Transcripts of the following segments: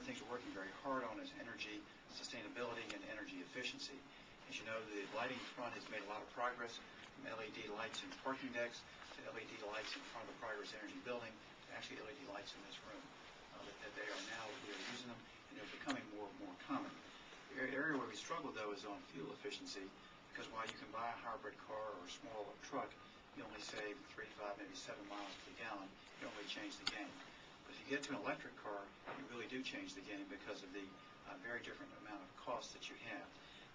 the things we're working very hard on is energy sustainability and energy efficiency. As you know, the lighting front has made a lot of progress, from LED lights in parking decks to LED lights in front of the Progress Energy building to actually LED lights in this room. That they are now, we are using them, and they're becoming more and more common. The area where we struggle, though, is on fuel efficiency, because while you can buy a hybrid car or a small truck, you only save 3 to 5, maybe 7 miles per gallon. You don't really change the game. But if you get to an electric car, you really do change the game because of the very different amount of cost that you have.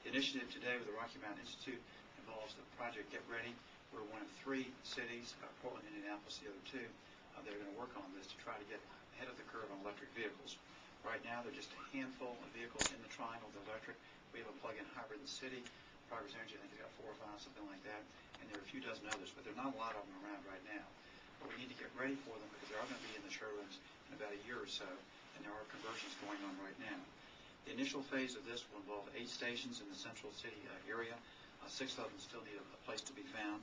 The initiative today with the Rocky Mountain Institute involves the project Get Ready. We're one of 3 cities, Portland, Indianapolis, the other 2, that are going to work on this to try to get ahead of the curve on electric vehicles. Right now, there are just a handful of vehicles in the triangle with electric. We have a plug-in hybrid in the city. Progress Energy, I think, has got 4 or 5, something like that. And there are a few dozen others, but there are not a lot of them around right now. But we need to get ready for them because they are going to be in the showrooms in about a year or so, and there are conversions going on right now. The initial phase of this will involve 8 stations in the central city area. 6 of them still need a place to be found.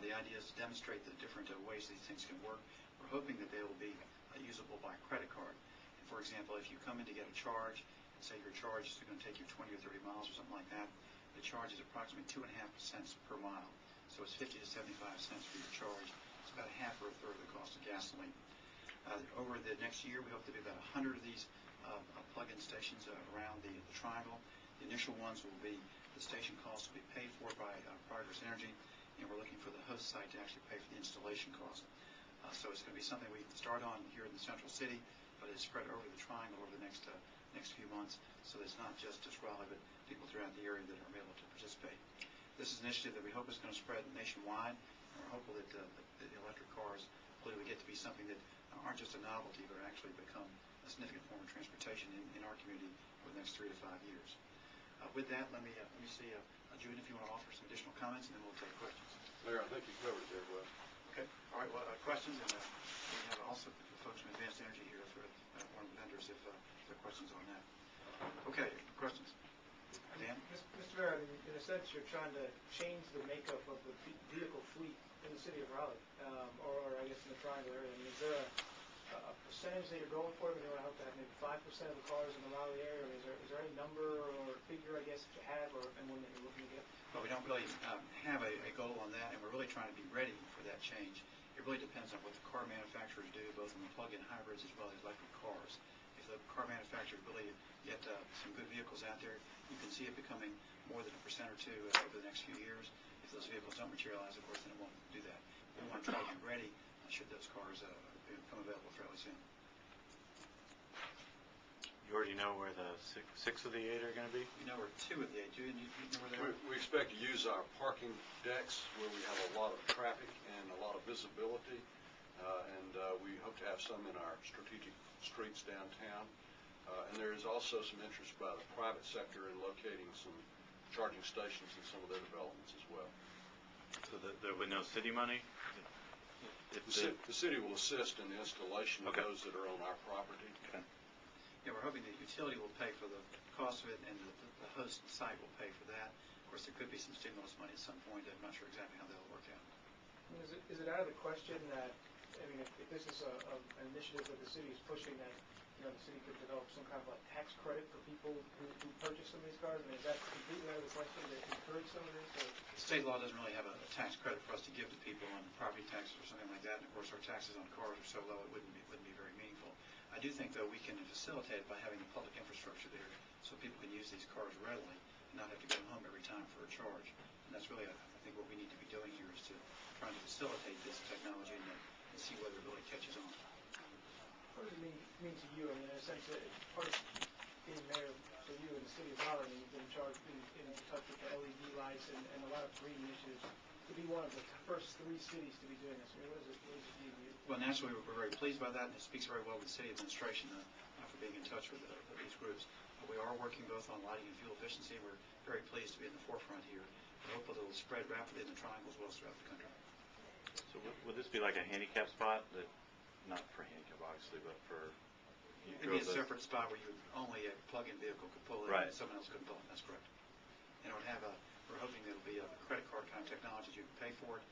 The idea is to demonstrate the different ways these things can work. We're hoping that they will be usable by credit card. And for example, if you come in to get a charge, and say your charge is going to take you 20 or 30 miles or something like that, the charge is approximately 2.5 cents per mile. So it's 50 to 75 cents for your charge. It's about a half or a third of the cost of gasoline. Over the next year, we hope to be about 100 of these plug-in stations around the triangle. The initial ones will be, the station costs will be paid for by Progress Energy, and we're looking for the host site to actually pay for the installation cost. So it's going to be something we can start on here in the central city, but it's spread over the triangle over the next few months, so it's not just Raleigh, but people throughout the area that are able to participate. This is an initiative that we hope is going to spread nationwide, and we're hopeful that the electric cars will get to be something that aren't just a novelty, but actually become a significant form of transportation in our community over the next 3 to 5 years. With that, let me see, Jude, if you want to offer some additional comments, and then we'll take questions. Mayor, I think you covered it very well. Okay. All right. Well, questions, and we have also the folks from Advanced Energy here, one of the vendors, if there are questions on that. Okay. Questions? Dan? Mr. Mayor, in a sense, you're trying to change the makeup of the vehicle fleet in the city of Raleigh, or I guess in the triangle area. I mean, is there a percentage that you're going for? I mean, I hope to have maybe 5% of the cars in the Raleigh area. I mean, is there any number or figure, I guess, that you have, and one that you're looking to get? Well, we don't really have a goal on that, and we're really trying to be ready for that change. It really depends on what the car manufacturers do, both in the plug-in hybrids as well as electric cars. If the car manufacturers really get some good vehicles out there, you can see it becoming more than 1% or 2 over the next few years. If those vehicles don't materialize, of course, then it won't do that. We want to try to be ready should those cars become available fairly soon. You already know where the six of the 8 are going to be? You know where 2 of the 8 do, and you know where they are? We expect to use our parking decks where we have a lot of traffic and a lot of visibility, and we hope to have some in our strategic streets downtown. And there is also some interest by the private sector in locating some charging stations in some of their developments as well. So there will be no city money? The city will assist in the installation of those that are on our property. Okay. Yeah, we're hoping the utility will pay for the cost of it, and the host site will pay for that. Of course, there could be some stimulus money at some point. I'm not sure exactly how that'll work out. Is it out of the question that, I mean, if this is an initiative that the city is pushing, that the city could develop some kind of like tax credit for people who purchase some of these cars? I mean, is that completely out of the question to encourage some of this? Or? State law doesn't really have a tax credit for us to give to people on property taxes or something like that. And of course, our taxes on cars are so low it wouldn't be very meaningful. I do think, though, we can facilitate it by having the public infrastructure there so people can use these cars readily and not have to go home every time for a charge. And that's really, I think, what we need to be doing here is to try to facilitate this technology and see whether it really catches on. What does it mean to you? I mean, in a sense, part of being mayor for you in the city of Raleigh, you've been in touch with the LED lights and a lot of green initiatives. To be one of the first 3 cities to be doing this, I mean, what does it mean to you? Well, naturally, we're very pleased by that, and it speaks very well to the city administration for being in touch with these groups. We are working both on lighting and fuel efficiency, and we're very pleased to be in the forefront here. We hope that it will spread rapidly in the triangle as well as throughout the country. So would this be like a handicap spot? Not for handicap, obviously, but for... It would be a separate spot where only a plug-in vehicle could pull in, and someone else couldn't pull in. That's correct. And it would have we're hoping it'll be a credit card kind of technology. You can pay for it.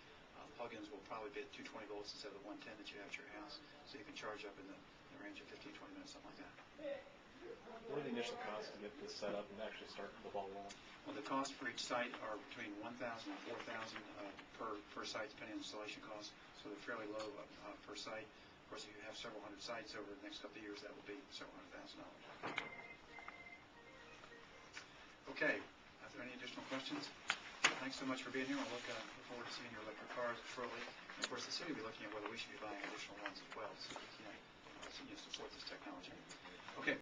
Plug-ins will probably be at 220 volts instead of the 110 that you have at your house, so you can charge up in the range of 15, 20 minutes, something like that. to get this set up and actually start the ball rolling? Well, the costs for each site are between $1,000 and $4,000 per site, depending on installation costs. So they're fairly low per site. Of course, if you have several hundred sites over the next couple of years, that will be several $100,000. Okay. Are there any additional questions? Thanks so much for being here. I'll look forward to seeing your electric cars shortly. And of course, the city will be looking at whether we should be buying additional ones as well, so we can support this technology. Okay.